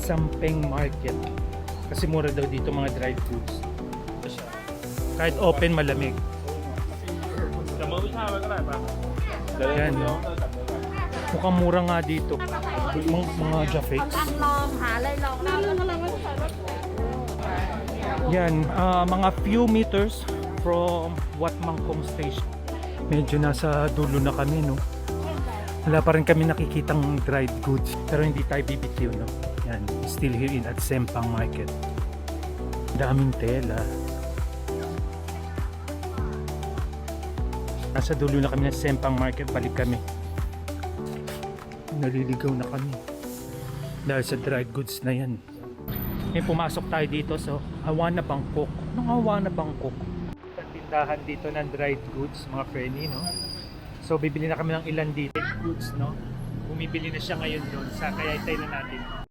Sampeng Market. Kasi mura daw dito mga dried foods. Kahit open, malamig. Yan. Mukhang mura nga dito. Mga Jafex. Yan, mga few meters from Wat Mangkong Station. Medyo nasa dulo na kami, no? Wala pa rin kami nakikitang dried goods. Pero hindi tayo BBQ, no? Yan, still here in at Sempang Market. Daming tela. Nasa dulo na kami ng Sempang Market. Balik kami. Naliligaw na kami. Dahil sa dried goods na yan. May pumasok tayo dito sa Awana Bangkok. Anong Awana Bangkok? Tindahan dito ng dried goods, mga Frenny, no? So bibili na kami ng ilan dito goods, no? Bumibili na siya ngayon doon sa kaya itay na natin.